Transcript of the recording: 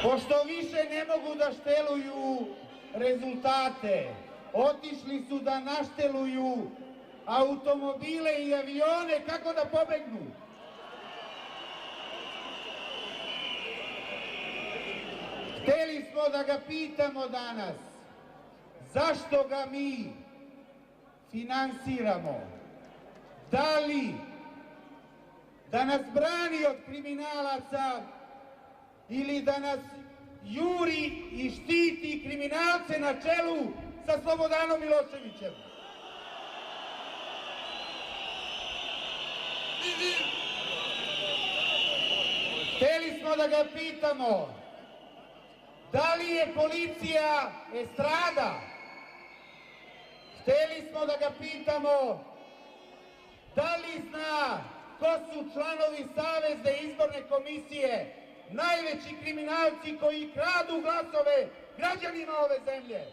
Pošto više ne mogu da šteluju rezultate, otišli su da našteluju automobile i avione, kako da pobegnu. Hteli smo da ga pitamo danas, zašto ga mi finansiramo? Da li da nas brani od kriminalaca ili da nas juri i štiti kriminalce na čelu sa Slobodanom Miloševićem? Hteli smo da ga pitamo, da li je policija estrada? Hteli smo da ga pitamo, da li zna ko su članovi Savezne izborne komisije, najveći kriminalci koji kradu glasove građanima ove zemlje?